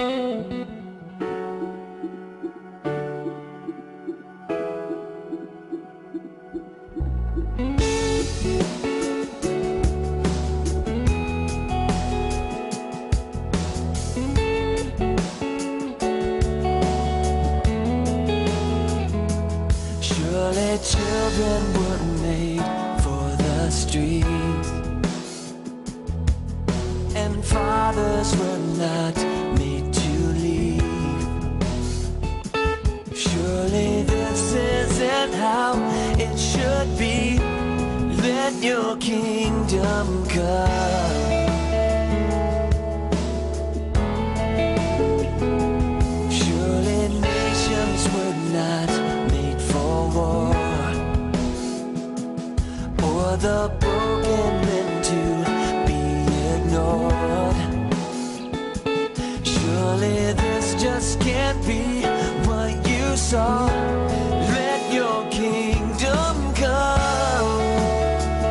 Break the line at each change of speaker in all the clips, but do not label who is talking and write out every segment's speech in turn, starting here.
Surely children were made for the streets, and fathers were not made to leave. Surely this isn't how it should be. Let your kingdom come. Surely nations were not made for war, or the broken meant to be ignored. Surely this just can't be what you saw. Let your kingdom come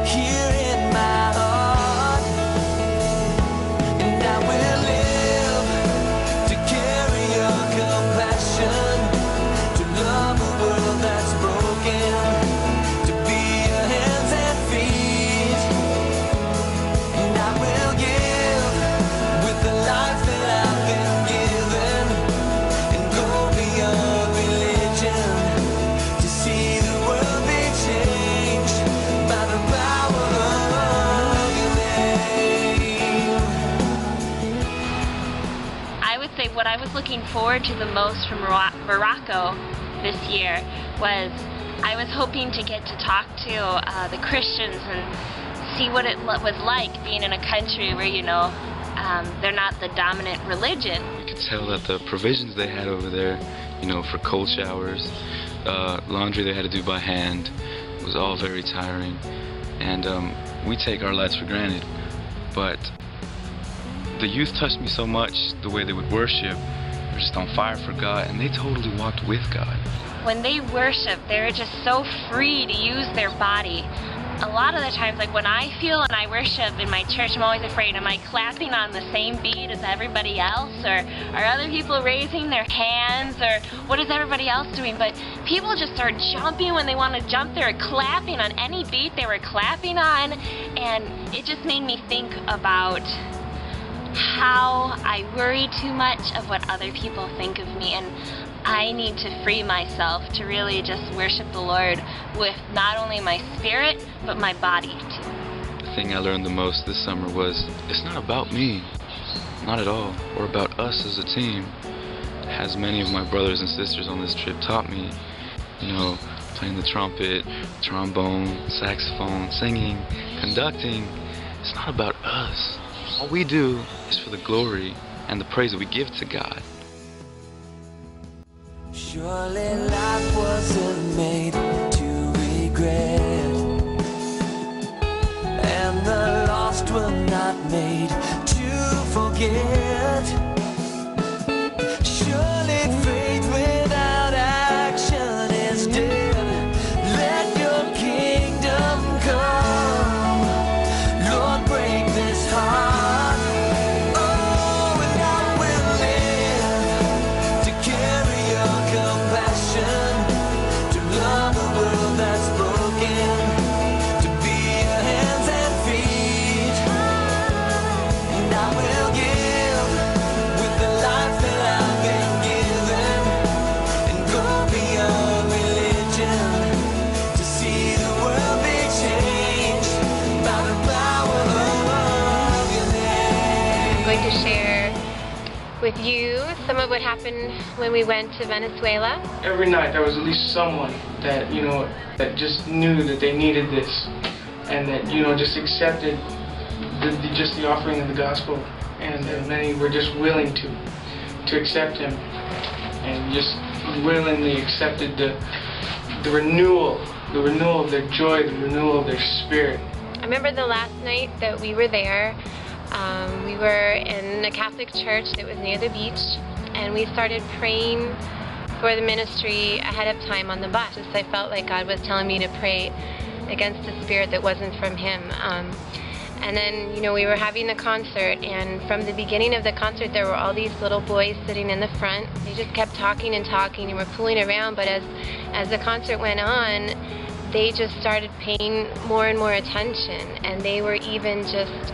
here in my heart, and I will live to carry your compassion, to love a world that's broken, to be your hands and feet. And I will give with the life that I've been given, and go beyond religion to see the world be changed by the power of your name.
I would say what I was looking forward to the most from Morocco this year was I was hoping to get to talk to the Christians and see what it was like being in a country where, you know, they're not the dominant religion.
You could tell that the provisions they had over there, you know, for cold showers, laundry they had to do by hand, was all very tiring. And we take our lives for granted. But the youth touched me so much, the way they would worship. They were just on fire for God, and they totally walked with God.
When they worship, they're just so free to use their body. A lot of the times, like when I feel and I worship in my church, I'm always afraid, am I clapping on the same beat as everybody else? Or are other people raising their hands? Or what is everybody else doing? But people just start jumping when they want to jump. They're clapping on any beat they were clapping on. And it just made me think about how I worry too much of what other people think of me, and I need to free myself to really just worship the Lord with not only my spirit, but my body too.
The thing I learned the most this summer was, it's not about me, not at all, or about us as a team. As many of my brothers and sisters on this trip taught me, you know, playing the trumpet, trombone, saxophone, singing, conducting, it's not about us. All we do is for the glory and the praise that we give to God.
Surely life wasn't made to regret, and the lost were not made to forget. Surely faith without action is dead. Let your kingdom come. Lord, break this heart.
To share with you some of what happened when we went to Venezuela.
Every night there was at least someone that, you know, that just knew that they needed this, and that, you know, just accepted just the offering of the gospel, and many were just willing to accept him, and just willingly accepted the renewal of their joy, the renewal of their spirit.
I remember the last night that we were there. We were in a Catholic church that was near the beach, and we started praying for the ministry ahead of time on the bus. Just I felt like God was telling me to pray against the spirit that wasn't from him. And then, we were having the concert, and from the beginning of the concert, there were all these little boys sitting in the front. They just kept talking and talking, and were fooling around, but as the concert went on, they just started paying more and more attention, and they were even just,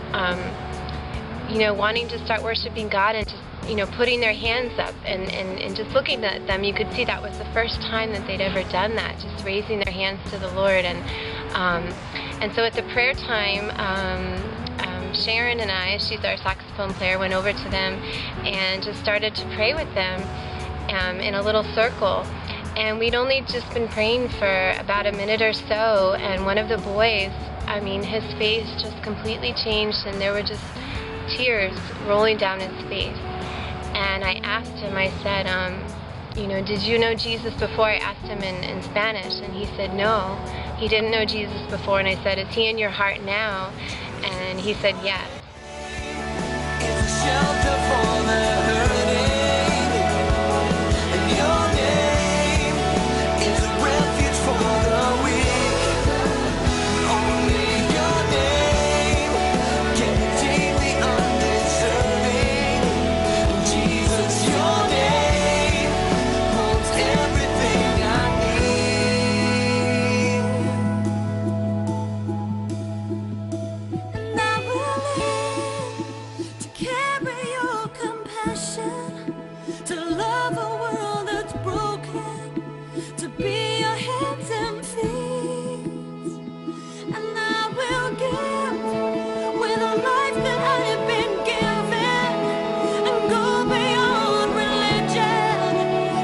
wanting to start worshiping God, and just, putting their hands up, and just looking at them, you could see that was the first time that they'd ever done that, just raising their hands to the Lord. And so at the prayer time, Sharon and I, she's our saxophone player, went over to them and just started to pray with them in a little circle. And we'd only just been praying for about a minute or so, and one of the boys, his face just completely changed, and there were just tears rolling down his face. And I asked him, I said, did you know Jesus before? I asked him in Spanish, and he said no, he didn't know Jesus before. And I said, is he in your heart now? And he said yes.
It's a shelter for the hurting, and your name is a refuge for the weak. Only your name can redeem the undeserving. Jesus, your name holds everything I need. And I will live to carry your compassion, to love a world that's broken, to be your hands and feet. And I will give with a life that I have been given, and go beyond religion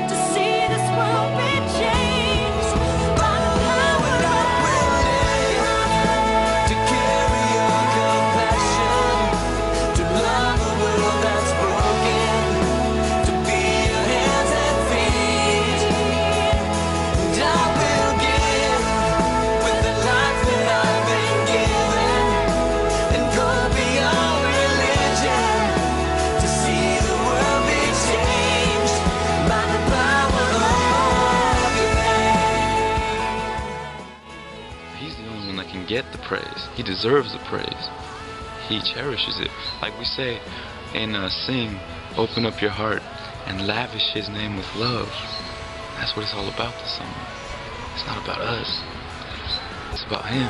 to see this world be changed by the power of God. To carry your compassion, to love a world that's broken, to be your hands and feet. And I will give with the life that I've been given, and go beyond religion to see the world be changed by the power of your name.
He's the only one that can get the praise. He deserves the praise. He cherishes it. Like we say in Sing, open up your heart and lavish his name with love. That's what it's all about this summer. It's not about us. It's about him.